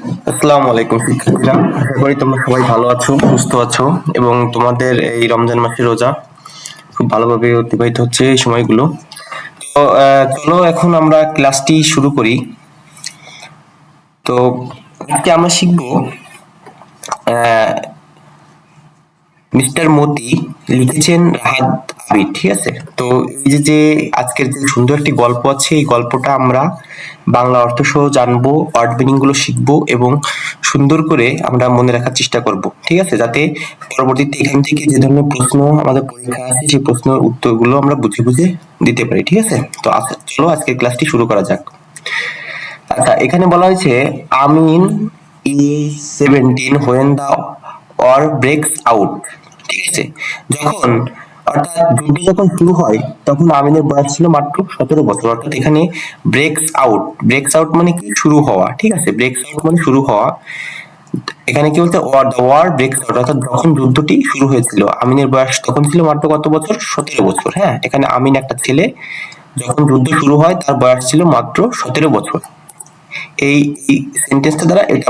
আসসালামু আলাইকুম শিক্ষার্থীরা, আশা করি তোমরা সবাই ভালো আছো, সুস্থ আছো এবং তোমাদের এই রমজান মাসের রোজা খুব ভালোভাবে অতিবাহিত হচ্ছে এই সময়গুলো। তো চলো এখন আমরা ক্লাসটি শুরু করি। তো আজকে আমরা শিখবো মিস্টার মতি লিখেছেন রাহাত আবির, ঠিক আছে। তো এই যে আজকের যে সুন্দর একটি গল্প আছে, এই গল্পটা আমরা বাংলা অর্থ সহ জানবো, ওয়ার্ড মিনিং গুলো শিখবো এবং সুন্দর করে আমরা মনে রাখার চেষ্টা করব, ঠিক আছে, যাতে পরবর্তীতে এখান থেকে যে ধরনের প্রশ্ন আমাদের পরীক্ষা আছে সেই প্রশ্নের উত্তরগুলো আমরা বুঝে বুঝে দিতে পারি, ঠিক আছে। তো আচ্ছা চলো আজকের ক্লাসটি শুরু করা যাক। আচ্ছা, এখানে বলা হয়েছে আমিন is 17 when the war breaks out, ঠিক আছে। যখন অর্থাৎ যুদ্ধ যখন শুরু হয় তখন আমিনের বয়স ছিল মাত্র 17 বছর। অর্থাৎ এখানে ব্রেকস আউট মানে কি, শুরু হওয়া, ঠিক আছে। ব্রেকস আউট মানে শুরু হওয়া। এখানে কি বলতে, ওয়ার ব্রেকস আউট অর্থাৎ যখন যুদ্ধটি শুরু হয়েছিল আমিনের বয়স তখন ছিল মাত্র কত বছর, 17 বছর। হ্যাঁ, এখানে আমিন একটা ছেলে, যখন যুদ্ধ শুরু হয় তার বয়স ছিল মাত্র 17 বছর। এই সেন্টেন্সটা দ্বারা এটা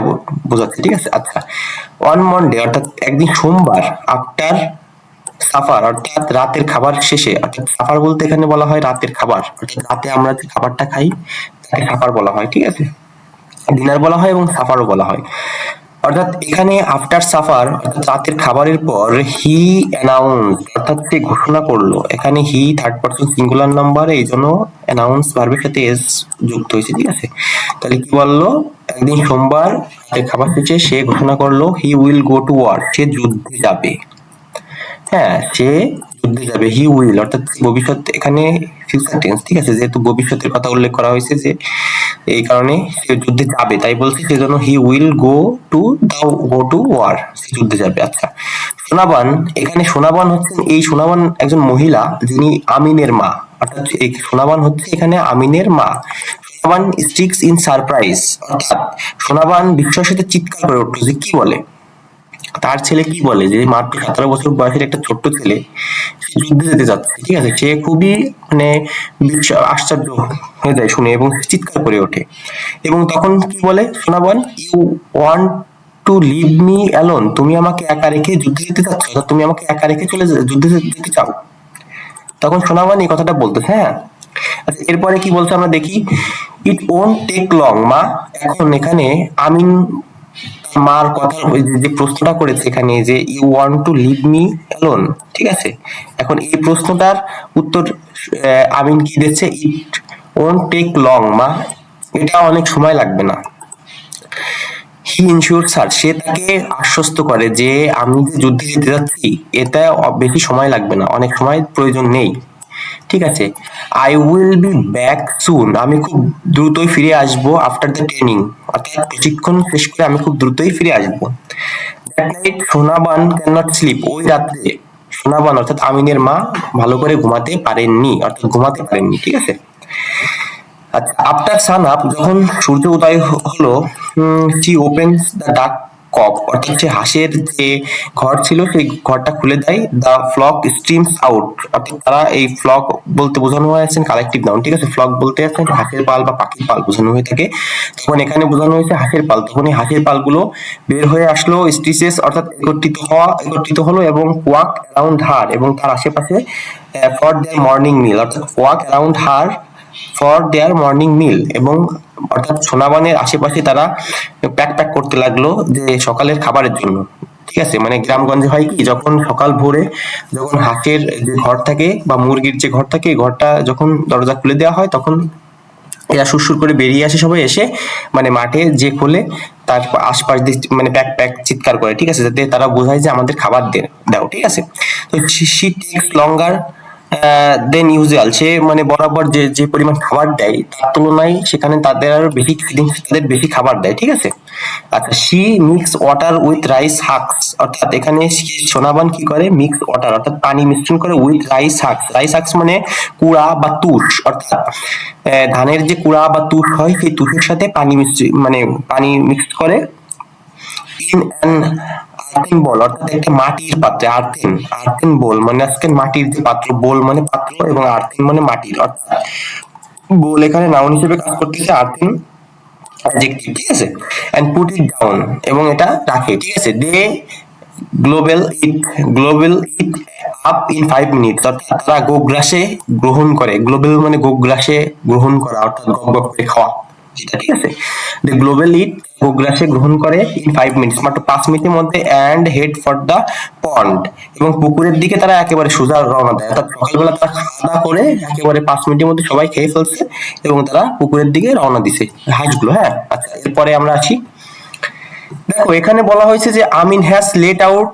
বোঝাচ্ছে, ঠিক আছে। আচ্ছা, অন মন্ডে অর্থাৎ একদিন সোমবার, আফটার সাফার অর্থাৎ রাতের খাবার শেষে, অর্থাৎ সাফার বলতে এখানে বলা হয় রাতের খাবার, অর্থাৎ রাতে আমরা যে খাবারটা খাই তাকে সাফার বলা হয়, ঠিক আছে। ডিনার বলা হয় এবং সাফারও বলা হয়। অর্থাৎ এখানে আফটার সাফার অর্থাৎ রাতের খাবারের পর হি অ্যানাউন্স অর্থাৎ সে ঘোষণা করলো। এখানে he third person singular number, এই জন্য অ্যানাউন্স ভার্বের সাথে এস যুক্ত হয়েছে, ঠিক আছে। তাহলে কি বললো, একদিন সোমবার রাতের খাবার শেষে সে ঘোষণা করলো he will go to war, সে যুদ্ধে যাবে। হ্যাঁ, সে যুদ্ধে যাবে, হি উইল অর্থাৎ ভবিষ্যৎ, এখানে ফিউচার টেন্স, ঠিক আছে, যেহেতু ভবিষ্যতের কথা উল্লেখ করা হয়েছে যে এই কারণে সে যুদ্ধে যাবে, তাই বলছি, সেজন্য he will go to war, সে যুদ্ধে যাবে। আচ্ছা, সোনাবান, এখানে সোনাবান হচ্ছেন, এই সোনাবান একজন মহিলা যিনি আমিনের মা, অর্থাৎ এই সোনাবান হচ্ছে এখানে আমিনের মা। সোনাবান স্টিক্স ইন সারপ্রাইজ অর্থাৎ সোনাবান বিস্ময়ের সাথে চিৎকার করে উঠলো যে কি বলে, তার ছেলে কি বলে যে মাত্র 17 বছর বয়সের একটা ছোট্ট ছেলে সে যুদ্ধে যেতে যাচ্ছে, ঠিক আছে। সে খুবই মানে আশ্চর্য হয়ে যায় শুনে এবং চিৎকার করে ওঠে। এবং তখন কি বলে Sonaban, you want to leave me alone, তুমি আমাকে একা রেখে যুদ্ধে যেতে চাচ্ছ, তুমি আমাকে একা রেখে যুদ্ধে যেতে চাও। তখন সোনাবন এই কথাটা বলতো, হ্যাঁ। আচ্ছা, এরপরে কি বলছে আমরা দেখি, ইট ওন্ট টেক লং মা, এখন এখানে আমিন মার কথা, ওই যে প্রশ্নটা করেছে এখানে যে you want to leave me alone, ঠিক আছে। এখন এই প্রশ্নটার উত্তর আমিন কি দিচ্ছে, ইট ওন্ট টেক লং মা, এটা অনেক সময় লাগবে না। হি ইনশিওরস হার, সে তাকে আশ্বস্ত করে যে আমি যে যুদ্ধে যেতে যাচ্ছি এটা বেশি সময় লাগবে না, অনেক সময় প্রয়োজন নেই, ঠিক আছে। I will be back soon, আমি খুব দ্রুতই ফিরে আসবো। আফটার দ্য ট্রেনিং অর্থাৎ প্রশিক্ষণ শেষ করে আমি খুব দ্রুতই ফিরে আসবো। That night Sonaban can not slip, ওই রাত্রে সোনাবান অর্থাৎ আমিনের মা ভালো করে ঘুমাতে পারেননি, অর্থাৎ ঘুমাতে পারেননি, ঠিক আছে। আচ্ছা, আফটার সান আপ, যখন সূর্য উদয় হলো, শি ওপেন্স দ্য ডাক কক অর্থাৎ সে হাঁসের যে ঘর ছিল সেই ঘরটা খুলে দেয়। দ্য ফ্লক স্ট্রিমস আউট অর্থাৎ তারা, এই ফ্লক বলতে বোঝানো হয়েছে কালেকটিভ নাউন, ঠিক আছে। ফ্লক বলতে আছে হাঁসের পাল বা পাখির পাল বোঝানো হয়ে থাকে, তখন এখানে বোঝানো হয়েছে হাঁসের পাল। তখন এই হাঁসের পালগুলো বের হয়ে আসলো, স্টিচেস অর্থাৎ একত্রিত হলো এবং ওয়াক অ্যারাউন্ড হার এবং তার আশেপাশে ফর দেয়ার মর্নিং মিল অর্থাৎ walk around her for their morning মিল, এবং অর্থাৎ সোনাবানের আশেপাশে তারা প্যাক করতে লাগলো যে সকালের খাবারের জন্য, ঠিক আছে। মানে গ্রামগঞ্জে হয় কি, যখন সকাল ভোরে যখন হাঁসের যে ঘর থাকে বা মুরগির যে ঘর থাকে, এই ঘরটা যখন দরজা খুলে দেওয়া হয় তখন এরা সুরসুর করে বেরিয়ে আসে, সবাই এসে মানে মাঠে যে খোলে তার আশপাশ দিয়ে মানে প্যাক চিৎকার করে, ঠিক আছে, যাতে তারা বোঝায় যে আমাদের খাবার দাও, ঠিক আছে। তো she takes longer than usual, সে মানে বরাবর যে যে পরিমাণ খাবার দেয় তার তুলনায় সেখানে তাদের আরো বেশি ফিলিংস, তাদের বেশি খাবার দেয়, ঠিক আছে। আচ্ছা, she mix water with rice husks অর্থাৎ এখানে সোনাবান কি করে, মিক্স ওয়াটার অর্থাৎ পানি মিশ্রণ করে উইথ রাইস হাক্স। রাইস হাক্স মানে কুড়া বা তুষ, অর্থাৎ ধানের যে কুড়া বা তুষ হয় সেই তুষের সাথে মানে পানি মিক্স করে ইন অ্যান আর্থেন বল অর্থাৎ একটা মাটির পাত্রে। আর্থেন বোল মানে আজকে মাটির যে পাত্র, বোল মানে পাত্র এবং আর্থেন মানে মাটির, অর্থাৎ বোল এখানে নাউন হিসেবে কাজ করতেছে, আর্থেন অ্যাডজেক্টিভ, ঠিক আছে, এন্ড পুট ইট ডাউন, এবং এটা রাখে, ঠিক আছে। They gobble eat gobble eat up in 5 minutes, অর্থাৎ তারা গোগ্রাসে গ্রহণ করে। গ্লোবাল মানে গোগ্রাসে গ্রহণ করা, অর্থাৎ গপ গপ করে খাওয়া, যেটা, ঠিক আছে। দে গ্লোবাল ইট গোগ্রাসে গ্রহণ করে ইন 5 মিনিটস, মাত্র 5 মিনিটের মধ্যে, and head for the pond, এবং পুকুরের দিকে তারা একেবারে সোজা রওনা দেয়। অর্থাৎ সকালবেলা তারা খাওয়া দাওয়া করে একেবারে 5 মিনিটের মধ্যে সবাই খেয়ে ফেলছে এবং তারা পুকুরের দিকে রওনা দিছে হাঁসগুলো। হ্যাঁ, আচ্ছা, এরপরে আমরা আসি। দেখো এখানে বলা হয়েছে যে Amin has let out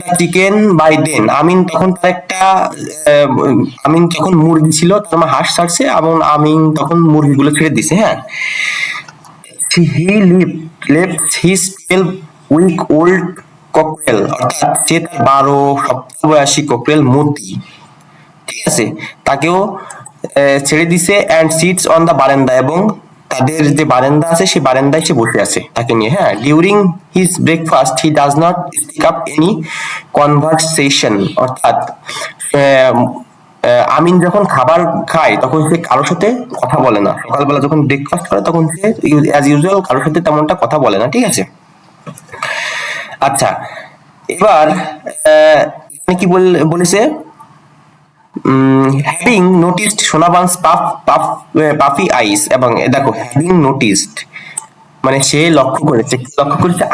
the chicken by then. Amin তখন তার একটা আমিন যখন মুরগি ছিল, তার মা হাঁস ছাড়ছে এবং আমিন তখন মুরগিগুলো ছেড়ে দিছে। হ্যাঁ, he left his 12-week-old cocktail, অর্থাৎ সে তার 12 সপ্তাহ বয়সী ককটেল মতি, ঠিক আছে, তাকেও ছেড়ে দিছে, অ্যান্ড সিটস অন দা বারান্দা, এবং তাদের যে বারান্দা আছে সেই বারান্দায় সে বসে আছে তাকে নিয়ে। হ্যাঁ, during his breakfast he does not speak up any conversation, অর্থাৎ আমিন যখন খাবার খায় তখন সে কারোর সাথে কথা বলে না। সকালবেলা যখন ব্রেকফাস্ট করে তখন সে অ্যাজ ইউজুয়াল কারোর সাথে তেমনটা কথা বলে না, ঠিক আছে। আচ্ছা, এবার এখানে কি বলেছে, হ্যাভিং নোটিসড সোনাবানস পাফি আইস, এবং দেখো হ্যাভিং নোটিসড মানে সে লক্ষ্য করেছে,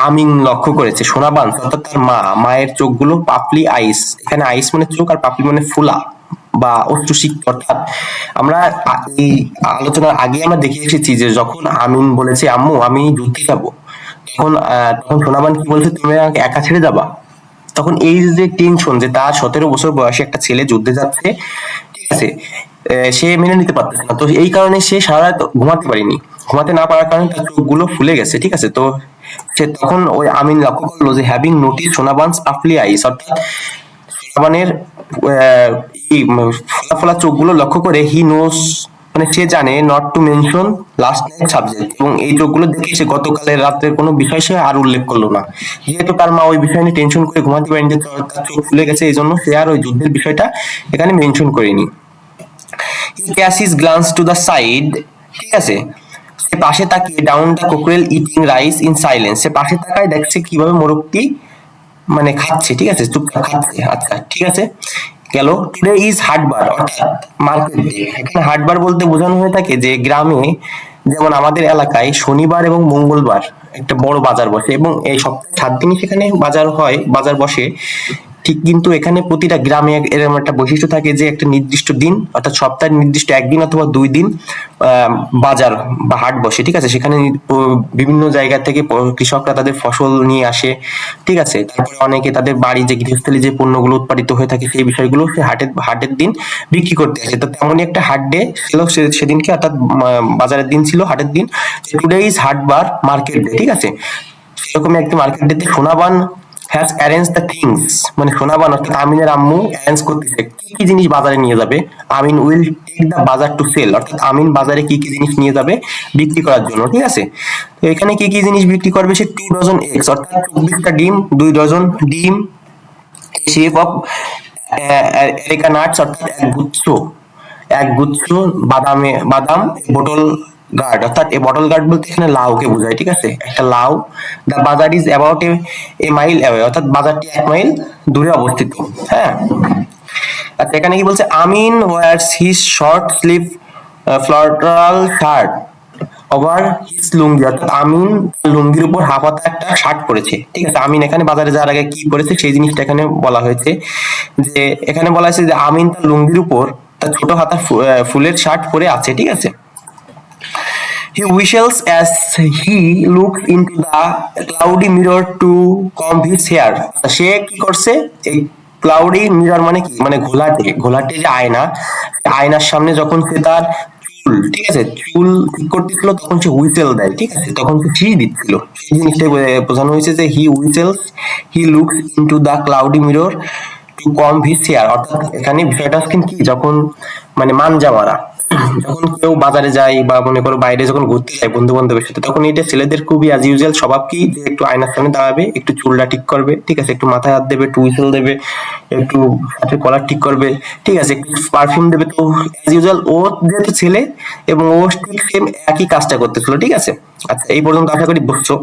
আমিন লক্ষ্য করেছে সোনাবানস অর্থাৎ তার মায়ের চোখগুলো পাপলি আইস, এখানে আইস মানে চোখ আর পাপলি মানে ফুলা বা অশ্রুসিক্ত। অর্থাৎ আমরা এই আলোচনার আগে আমরা দেখে এসেছি যে যখন আমিন বলেছে আম্মু আমি যুদ্ধে যাবো, তখন সোনাবান কি বলছে, তুমি আমাকে একা ছেড়ে যাবা। তখন এই যে টেনশন যে তার 17 বছর বয়সে একটা ছেলে যুদ্ধে যাচ্ছে, ঠিক আছে, সে মেনে নিতে পারতেছে না। তো এই কারণে সে সারা রাত ঘুমাতে না পারার কারণে তার চোখগুলো ফুলে গেছে, ঠিক আছে। তো সে তখন ওই আমিন লক্ষ্য করলো যে হ্যাভিং নোটিস সোনাবানস পাফলি আইস, অর্থাৎ সোনাবানের এই ফোলা ফোলা চোখগুলো লক্ষ্য করে হি নোস মানে সে জানে not to mention last night subject, এবং এই চোখগুলো দেখে সে গতকালের রাতের কোনো বিষয় সে আর উল্লেখ করলো না। যেহেতু তার মা ওই বিষয় নিয়ে টেনশন করে ঘুমাতে পারেনি যে তার চোখ ফুলে গেছে, এই জন্য সে আর ওই যুদ্ধের বিষয়টা এখানে মেনশন করেনি। He catch his glance to the side, ঠিক আছে, সে পাশে তাকিয়ে down the cockerel eating rice in silence, সে পাশে তাকায় দেখছে কিভাবে মোরগটি মানে খাচ্ছে, ঠিক আছে, চুপচাপ খাচ্ছে। আচ্ছা, ঠিক আছে, গেল। টুডে ইজ হাটবার, অর্থাৎ মার্কেট ডে। এখানে হাটবার বলতে বোঝানো হয়ে থাকে যে গ্রামে যেমন আমাদের এলাকায় শনিবার এবং মঙ্গলবার একটা বড় বাজার বসে, এবং এই সপ্তাহে 7 দিনই সেখানে বাজার হয়, বাজার বসে। ঠিক কিন্তু এখানে প্রতিটা গ্রামে এরকম একটা বৈশিষ্ট্য থাকে যে একটা নির্দিষ্ট দিন, অর্থাৎ সপ্তাহের নির্দিষ্ট একদিন অথবা 2 দিন বাজার বা হাট বসে, ঠিক আছে। সেখানে বিভিন্ন জায়গা থেকে কৃষকরা তাদের ফসল নিয়ে আসে, ঠিক আছে। তারপরে অনেকে তাদের বাড়ি যে গৃহস্থলী যে পণ্যগুলো উৎপাদিত হয়ে থাকে সেই বিষয়গুলো সে হাটের দিন বিক্রি করতে আসে। তো তেমনই একটা হাট ডে ছিল সেদিনকে, অর্থাৎ বাজারের দিন ছিল, হাটের দিন। টুডে ইজ হাট বার মার্কেট ডে, ঠিক আছে। সেরকমই একটি মার্কেট ডেতে Sonaban has arrange the things, মানে সোনাবান অর্থাৎ আমিনের আম্মু অ্যারেঞ্জ করতেছে কি কি জিনিস বাজারে নিয়ে যাবে। আমিন উইল টেক দ্য বাজার টু সেল, অর্থাৎ আমিন বাজারে কি কি জিনিস নিয়ে যাবে বিক্রি করার জন্য, ঠিক আছে। তো এখানে কি কি জিনিস বিক্রি করবে সে, 2 ডজন এগস, অর্থাৎ 24টা ডিম, 2 ডজন ডিম, শেপ অফ এরিকা নাটস, অর্থাৎ এক গুচ্ছ বাদাম, বটল গার্ড, অর্থাৎ এই বটল গার্ড বলতে এখানে লাউকে বোঝায়, ঠিক আছে, একটা লাউ। দ্য বাজার is about a mile away, অর্থাৎ বাজারটি 1 মাইল দূরে অবস্থিত। হ্যাঁ, আচ্ছা, এখানে কি বলছে, Amin wears his short sleeve floral shirt over his lungi, অর্থাৎ আমিন লুঙ্গির উপর হাফ হাতা একটা শার্ট পরেছে, ঠিক আছে। আমিন এখানে বাজারে যাওয়ার আগে কি পরেছে সেই জিনিসটা এখানে বলা হয়েছে, যে এখানে বলা হয়েছে যে আমিন তার লুঙ্গির উপর তার ছোট হাতা ফুলের শার্ট পরে আছে, ঠিক আছে। He whistles as he looks into the cloudy mirror to comb his hair. সে কি করছে, এই ক্লাউডি মিরর মানে কি, মানে ঘোলাটে যে আয়না, আয়নার সামনে যখন সে তার চুল, ঠিক আছে, চুল ঠিক করতেছিল তখন সে হুইসেল দেয়, ঠিক আছে, তখন সে ছি দিচ্ছিল। সেই জিনিসটাই বোঝানো হয়েছে যে he looks into the cloudy mirror to comb his hair, অর্থাৎ এখানে বিষয়টা কি যখন মানে মানজা মারা, যখন কেউ বাজারে যায় বা মনে করো বাইরে যখন ঘুরতে যায় বন্ধু বান্ধবের সাথে, তখন এটা ছেলেদের খুবই অ্যাজ ইউজুয়াল স্বভাব কি যে একটু আয়নার সামনে দাঁড়াবে, একটু চুলটা ঠিক করবে, ঠিক আছে, একটু মাথায় হাত দেবে, একটু হুইসেল দেবে, একটু হাতের কলার ঠিক করবে, ঠিক আছে, একটু পারফিউম দেবে। তো অ্যাজ ইউজুয়াল ও যেহেতু ছেলে এবং ও ঠিক সেম একই কাজটা করতেছিল, ঠিক আছে। আচ্ছা, এই পর্যন্ত আশা করি বুঝছো।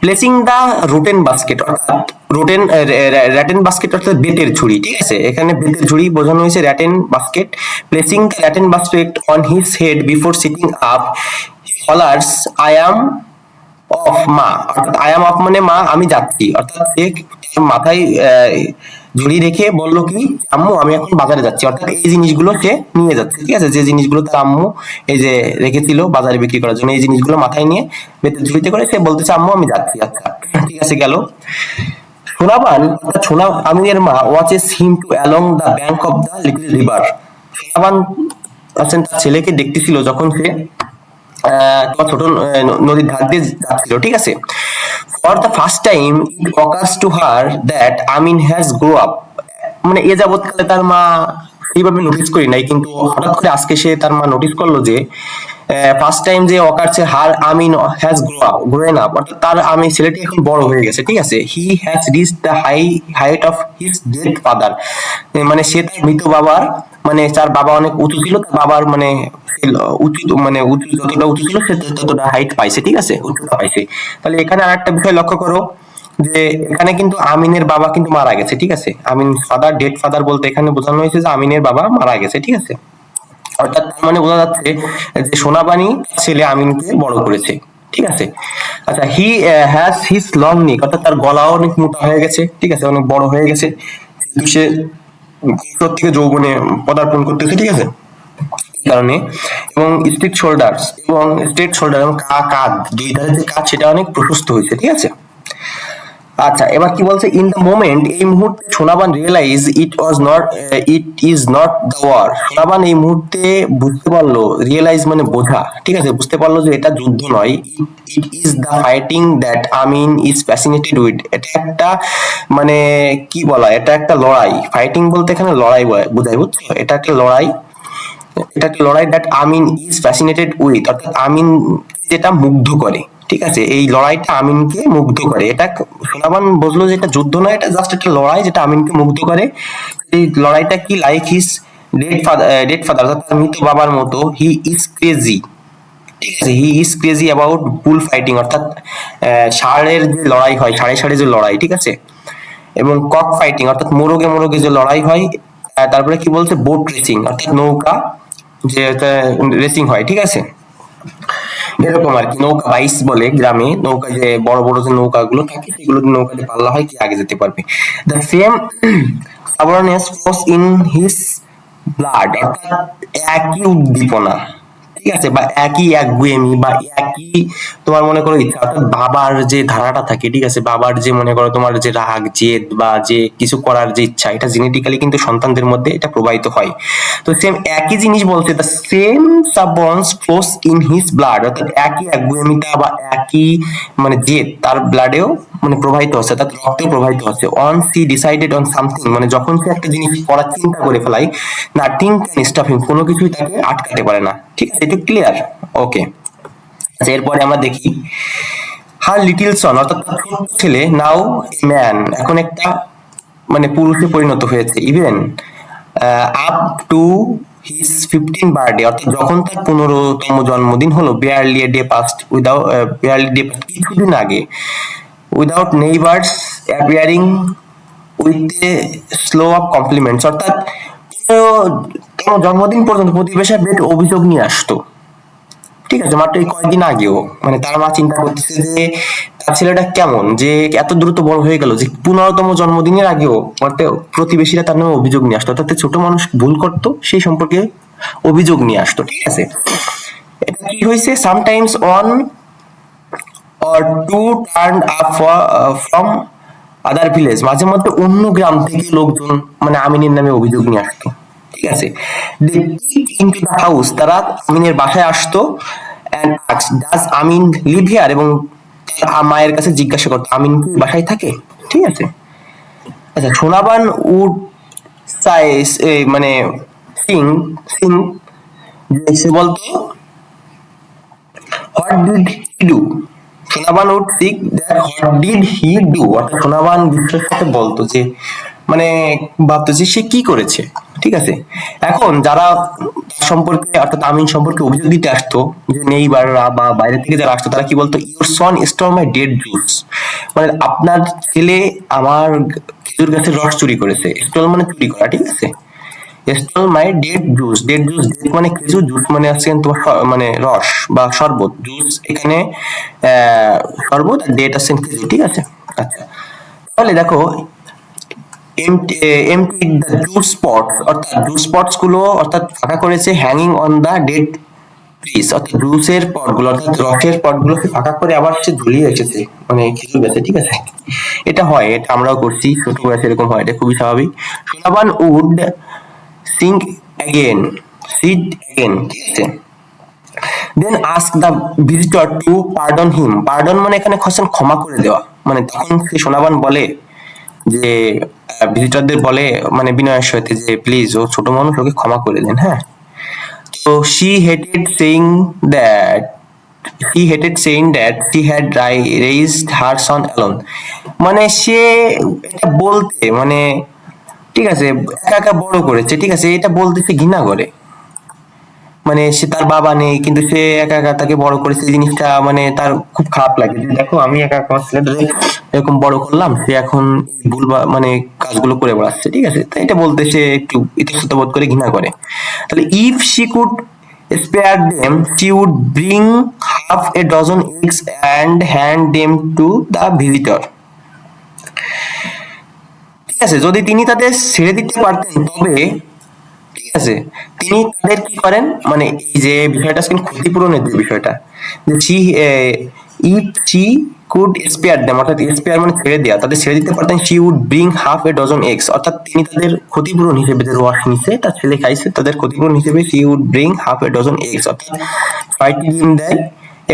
প্লেসিং দা রুটেন বাস্কেট অর্থাৎ রুটেন র্যাটেন বাস্কেট অর্থাৎ বেতের ঝুড়ি, ঠিক আছে, এখানে বেতের ঝুড়ি বোঝানো হয়েছে rattan basket. Placing the rattan basket on his head before sitting up hollers I am off ma, অর্থাৎ আই অ্যাম অফ মানে মা, আমি যাচ্ছি, অর্থাৎ সে তার মাথায় ঝুড়ি রেখে বললো কি, আম্মু আমি এখন বাজারে যাচ্ছি, অর্থাৎ এই জিনিসগুলো সে নিয়ে যাচ্ছে, ঠিক আছে, যে জিনিসগুলো তার আম্মু এই যে রেখেছিল বাজারে বিক্রি করার জন্য, এই জিনিসগুলো মাথায় নিয়ে বেতের ঝুড়িতে করে সে বলতেছে আম্মু আমি যাচ্ছি। আচ্ছা ঠিক আছে গেল। সোনাবান অর্থাৎ সোনা আমিনের মা watches him to along the bank of the little river. Sonaban আছেন তার ছেলেকে দেখতেছিল যখন সে তোমার ছোট নদীর ধার দিয়ে যাচ্ছিল, ঠিক আছে। For the first time it occurs to her that Amin has grow up, মানে এ যাবৎকালে তার মা এইভাবে নোটিস করি নাই, কিন্তু হঠাৎ করে আজকে সে তার মা নোটিস করলো যে ফার্স্ট টাইম যে অকার্সে হার আমিন হ্যাজ গ্রোয়েন আপ, অর্থাৎ তার আমি ছেলেটি এখন বড় হয়ে গেছে, ঠিক আছে। He has reach the height of his dead father, মানে সে তার মৃত বাবার, মানে তার বাবা অনেক উঁচু ছিল, তার বাবার মানে উঁচু, মানে উঁচু যতটা উঁচু ছিল সে ততটা হাইট পাইছে, ঠিক আছে, উচ্চতা পাইছে। তাহলে এখানে আরেকটা বিষয় লক্ষ্য করো যে এখানে কিন্তু আমিনের বাবা কিন্তু মারা গেছে, ঠিক আছে, আমিন ফাদার, ডেড ফাদার বলতে এখানে বোঝানো হয়েছে যে আমিনের বাবা মারা গেছে, ঠিক আছে। অর্থাৎ তার মানে বোঝা যাচ্ছে যে সোনাবানি ছেলে আমিনকে বড় করেছে, ঠিক আছে। আচ্ছা, হি হ্যাজ হিজ লং নেক, অর্থাৎ তার গলাও অনেক মোটা হয়ে গেছে, ঠিক আছে, অনেক বড় হয়ে গেছে, যেহেতু সে কৈশোর থেকে যৌবনে পদার্পণ করতেছে, ঠিক আছে, কারণে। এবং স্ট্রেট শোল্ডার এবং কাঁধ, দুই ধারে যে কাঁধ সেটা অনেক প্রশস্ত হয়েছে, ঠিক আছে। আচ্ছা, এবার কি বলছে, ইন দ্য মোমেন্ট, এই মুহূর্তে Sonaban realize it is not the war, Sonaban এই মুহূর্তে বুঝতে পারলো, রিয়েলাইজ মানে বোঝা, ঠিক আছে, বুঝতে পারলো যে এটা যুদ্ধ নয়, it is the fighting that Amin is fascinated with, এটা একটা মানে কি বলা, এটা একটা লড়াই, ফাইটিং বলতে এখানে লড়াই বোঝায়, বুঝছো, এটা একটা লড়াই, এটা একটা লড়াই that Amin is fascinated with, অর্থাৎ আমিন যেটা মুগ্ধ করে, ঠিক আছে, এই লড়াইটা আমিনকে মুগ্ধ করে। এটা সোনাবান বুঝলো যে এটা যুদ্ধ নয়, এটা জাস্ট একটা লড়াই যেটা আমিনকে মুগ্ধ করে। এই লড়াইটা কি, লাইক হিজ ডেড ফাদার অর্থাৎ তার মৃত বাবার মতো, হি ইজ ক্রেজি, ঠিক আছে, he is crazy about bull fighting, অর্থাৎ ষাঁড়ের যে লড়াই হয়, ষাঁড়ে ষাঁড়ে যে লড়াই, ঠিক আছে, এবং কক ফাইটিং অর্থাৎ মোরগে মোরগে যে লড়াই হয়। তারপরে কি বলছে, বোট রেসিং অর্থাৎ নৌকা যে রেসিং হয়, ঠিক আছে, এরকম আর কি, নৌকা বাইস বলে গ্রামে, নৌকা যে বড় বড় যে নৌকা গুলো থাকে সেগুলো নৌকাতে পাল্লা হয়, কি আগে যেতে পারবে। The same stubbornness flows in his blood, অর্থাৎ একই উদ্দীপনা, ঠিক আছে, বা একই একগুঁয়েমি বা একই তোমার মনে করো ইচ্ছা, অর্থাৎ বাবার যে ধারাটা থাকে, ঠিক আছে, বাবার যে মনে করো তোমার যে রাগ জেদ বা যে কিছু করার যে ইচ্ছা, এটা জেনেটিক্যালি কিন্তু সন্তানদের মধ্যে এটা প্রবাহিত হয়। তো সেম একই জিনিস বলতে, the same stubbornness flows in his blood, অর্থাৎ একই একগুঁয়েমিতা বা একই মানে জেদ তার ব্লাডেও মানে প্রবাহিত হচ্ছে, তার রক্তেও প্রবাহিত হচ্ছে। On she decided on something, মানে যখন সে একটা জিনিস করার চিন্তা করে ফেলাই, নাথিং ক্যান স্টপ হিম, কোনো কিছুই তাকে আটকাতে পারে না, ঠিক আছে, এটা ক্লিয়ার, ওকে। আচ্ছা, এরপরে আমরা দেখি হার লিটিল সন, অর্থাৎ তার ছোট ছেলে, নাও এ ম্যান, এখন একটা মানে পুরুষে পরিণত হয়েছে, even up to his 15 birthday, অর্থাৎ যখন তার 15তম জন্মদিন হলো, barely day past without, barely day কিছুদিন আগে, without neighbours appearing with a slow of compliments, অর্থাৎ জন্মদিন পর্যন্ত প্রতিবেশীরা বেড অভিযোগ নিয়ে আসতো, ঠিক আছে, মাত্র এই কয়েকদিন আগেও, মানে তার মা চিন্তা করতেছে যে তার ছেলেটা কেমন যে এত দ্রুত বড় হয়ে গেল, যে 15তম জন্মদিনের আগেও প্রতিবেশীরা তার নামে অভিযোগ নিয়ে আসতো, অর্থাৎ ছোট মানুষ ভুল করতো সেই সম্পর্কে অভিযোগ নিয়ে আসতো, ঠিক আছে। এটা কি হয়েছে, sometimes on or to turn up from other village, মাঝে মধ্যে অন্য গ্রাম থেকে লোকজন মানে আমিনের নামে অভিযোগ নিয়ে আসতো, ঠিক আছে। They kick into the house, তারা আমিনের বাসায় আসতো, and ask does Amin live here, এবং মায়ের কাছে জিজ্ঞাসা করতো আমিন কি বাসায় থাকে, ঠিক আছে। আচ্ছা, সোনাবান উড সাইজ মানে সিং সিং যে সে বলতো what did he do, Sonaban would sick that what did he do, অর্থাৎ সোনাবান বিশ্বের সাথে বলতো যে মানে ভাবতো যে সে কি করেছে, ঠিক আছে। এখন যারা তার সম্পর্কে অর্থাৎ আমিন সম্পর্কে অভিযোগ দিতে আসতো, যে নেইবাররা বা বাইরে থেকে যারা আসতো, তারা কি বলতো, your son stole my dead juice, মানে আপনার ছেলে আমার খেজুর গাছের রস চুরি করেছে। স্টল মানে চুরি করা, ঠিক আছে। Stole my dead juice, date juice, date মানে খেজুর, জুস মানে আসছে তোমার মানে রস বা শরবত, জুস এখানে শরবত, ডেট আসছেন খেজুর, ঠিক আছে। আচ্ছা, তাহলে দেখো এমটি দ্য জুস স্পট, অর্থাৎ জুস স্পটস গুলো অর্থাৎ ফাঁকা করেছে hanging on the dead trees, অর্থাৎ জুসের পটগুলো অর্থাৎ রসের পটগুলোকে ফাঁকা করে আবার সে ঝুলিয়ে এসেছে মানে খেজুর গাছে, ঠিক আছে। এটা হয়, এটা আমরাও করছি ছোট বয়সে, এরকম হয়, এটা খুবই স্বাভাবিক। Sonaban would sing again, said again, ঠিক আছে। Then ask the visitor to pardon him, pardon মানে এখানে ক্ষমা করে দেওয়া, মানে তখন সে সোনাবান বলে যে ভিজিটরদের বলে মানে বিনয়ের সহিত যে প্লিজ ও ছোট মানুষ, ওকে ক্ষমা করে দেন, হ্যাঁ। তো he hated saying that she had raised her son alone, মানে সে এটা বলতে মানে ঠিক আছে একা একা বড় করেছে, ঠিক আছে, এটা বলতে সে ঘৃণা করে, মানে সে তার বাবা নেই কিন্তু সে একা একা তাকে বড় করেছে, এই জিনিসটা মানে তার খুব খারাপ লাগে যে দেখো আমি একা একা আমার ছেলেটাকে এরকম বড় করলাম, সে এখন ভুল মানে কাজগুলো করে বেড়াচ্ছে, ঠিক আছে। তাই এটা বলতে সে একটু ইতস্তত বোধ করে, ঘৃণা করে। তাহলে if she could spare them she would bring half a dozen eggs and hand them to the visitor, ঠিক আছে। যদি তিনি তাদের ছেড়ে দিতে পারতেন তবে, ঠিক আছে, তিনি তাদের কি করেন, মানে এই যে বিষয়টা ক্ষতিপূরণের যে বিষয়টা, যে if she could spare them, অর্থাৎ স্পেয়ার মানে ছেড়ে দেওয়া, তাদের ছেড়ে দিতে পারতেন, she would bring half a dozen eggs, অর্থাৎ তিনি তাদের ক্ষতিপূরণ হিসেবে, যে রস নিছে তার ছেলে খাইছে, তাদের ক্ষতিপূরণ হিসেবে she would bring half a dozen eggs, অর্থাৎ 5টি ডিম দেয়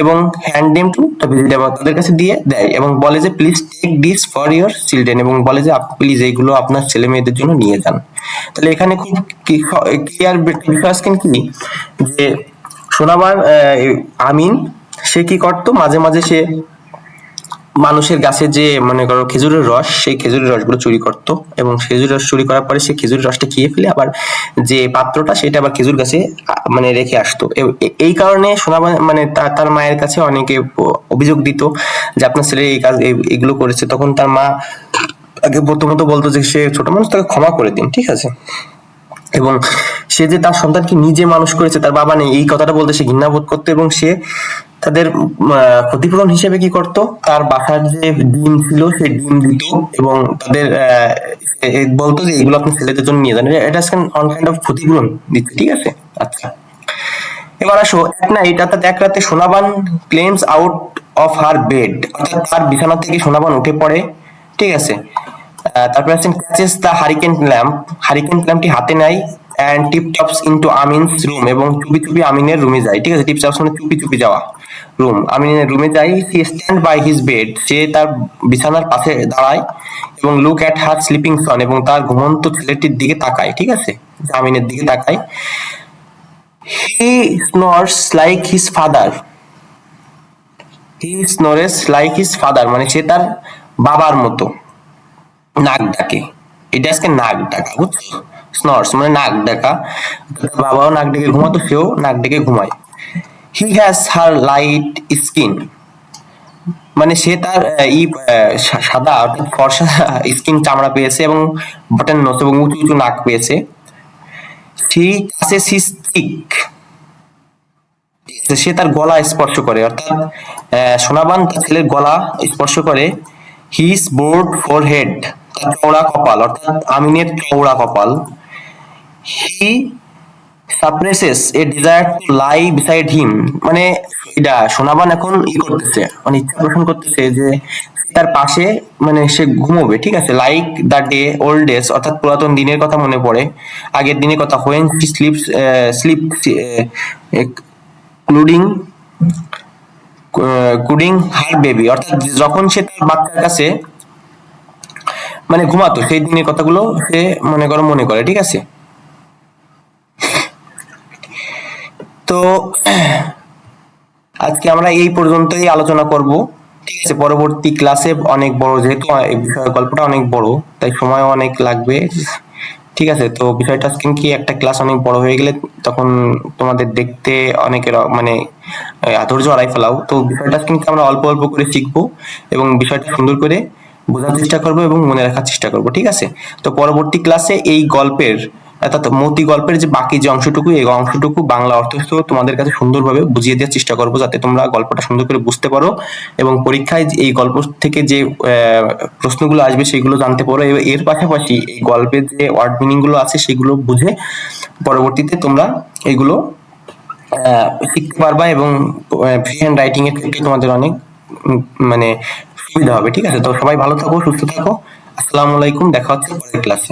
এবং হ্যান্ড ডিম টু দ্য ভিজিটর, তাদের কাছে দিয়ে দেয় এবং বলে যে please take this for your children, এবং বলে যে প্লিজ এইগুলো আপনার ছেলে মেয়েদের জন্য নিয়ে যান। তাহলে এখানে খুব ক্লিয়ার বিষয় আজকে কি, যে সোনাবার আমিন সে কি করতো, মাঝে মাঝে সে মানুষের গাছে যে মনে করো খেজুরের রস, সেই খেজুরের রসগুলো চুরি করতো এবং খেজুরের রস চুরি করার পরে সে খেজুরের রসটা খেয়ে ফেলে আবার যে পাত্রটা সেটা আবার খেজুর গাছে মানে রেখে আসতো। এই কারণে শোনা মানে তার মায়ের কাছে অনেকে অভিযোগ দিত যে আপনার ছেলে এই কাজ এগুলো করেছে, তখন তার মা আগে প্রথমত বলতো যে সে ছোট মানুষ, তাকে ক্ষমা করে দিন, ঠিক আছে। এবং সে যে তার সন্তানকে নিজে মানুষ করেছে, তার বাবা নেই, এই কথাটা বলতে সে ঘৃণা বোধ করতো এবং সে তাদের ক্ষতিপূরণ হিসেবে কি করত, তার বাসার যে ডিম ছিল সেই ডিম দিত এবং তাদের বলতো যে এগুলো আপনি ছেলেদের জন্য নিয়ে যান, এটা অন কাইন্ড অফ ক্ষতিপূরণ দিচ্ছে, ঠিক আছে। আচ্ছা, এবার আসো এক নাইট, অর্থাৎ এক রাতে Sonaban claims out of her bed, অর্থাৎ তার বিছানা থেকে সোনাবান উঠে পড়ে, ঠিক আছে। তারপরে আছেন ক্যাচেস দ্য হারিকেন ল্যাম্পটি হাতে নেয় and tip tops into Amin's room, এবং চুপি চুপি আমিনের রুমে যায়, ঠিক আছে। টিপ টপস মানে চুপি চুপি যাওয়া, রুম আমিনের রুমে যায়। হি স্ট্যান্ড বাই হিজ বেড, সে তার বিছানার পাশে দাঁড়ায় এবং লুক অ্যাট হার স্লিপিং সন, এবং তার ঘুমন্ত ছেলেটির দিকে তাকায়, ঠিক আছে, আমিনের দিকে তাকায়। হি স্নোরস লাইক হিজ ফাদার, মানে সে তার বাবার মতো নাক ডাকে, এটা আজকে নাক ডাকা, বুঝছো, স্নর্স মানে নাক ডাকা, বাবাও নাক ডেকে ঘুমাতো, সেও নাক ডেকে ঘুমায়। He has her light skin, মানে সে তার সাদা অর্থাৎ ফর্সা স্কিন চামড়া পেয়েছে এবং বটন নোজ এবং উঁচু উঁচু নাক পেয়েছে। সি টাচেস হিজ চিক, সে তার গলা স্পর্শ করে, অর্থাৎ সোনাবান তার ছেলের গলা স্পর্শ করে। হিজ বোর্ড ফোরহেড, তার চওড়া কপাল, অর্থাৎ আমিনের চওড়া কপাল। He suppresses a desire to lie beside him, মানে এটা সোনাবান এখন করতেছে, মানে ইচ্ছা পোষণ করতেছে যে তার পাশে মানে সে ঘুমোবে, ঠিক আছে। Like the day old days, অর্থাৎ পুরাতন দিনের কথা মনে পড়ে, আগের দিনের কথা। হোয়েন শি স্লিপ ক্লুডিং কুডিং হার বেবি, অর্থাৎ যখন সে তার বাচ্চার কাছে মানে ঘুমাতো, সেই দিনের কথাগুলো সে মনে করে, ঠিক আছে। তো আজকে আমরা এই পর্যন্তই আলোচনা করব, ঠিক আছে। পরবর্তী ক্লাসে অনেক বড়, যেহেতু এই বিষয় গল্পটা অনেক বড় তাই সময়ও অনেক লাগবে, ঠিক আছে? তো বিষয়টা আজকে কি একটা ক্লাস অনেক বড় হয়ে গেলে তখন তোমাদের দেখতে অনেকের মানে ধৈর্য হারাই ফেলাও। তো বিষয়টা কিন্তু আমরা অল্প অল্প করে শিখবো এবং বিষয়টা সুন্দর করে বোঝার চেষ্টা করবো এবং মনে রাখার চেষ্টা করবো, ঠিক আছে? তো পরবর্তী ক্লাসে এই গল্পের অর্থাৎ মতি গল্পের যে বাকি যে অংশটুকু, এই অংশটুকু বাংলা অর্থ সহ তোমাদের কাছে সুন্দরভাবে বুঝিয়ে দেওয়ার চেষ্টা করবো, যাতে তোমরা গল্পটা সুন্দর করে বুঝতে পারো এবং পরীক্ষায় এই গল্প থেকে যে প্রশ্নগুলো আসবে সেগুলো জানতে পারো। এর পাশাপাশি এই গল্পের যে ওয়ার্ড মিনিং গুলো আছে সেগুলো বুঝে পরবর্তীতে তোমরা এগুলো শিখতে পারবা এবং ফ্রি হ্যান্ড রাইটিং এর ক্ষেত্রে তোমাদের অনেক মানে সুবিধা হবে, ঠিক আছে? তো সবাই ভালো থাকো, সুস্থ থাকো। আসসালামু আলাইকুম, দেখা হচ্ছে পরের ক্লাসে।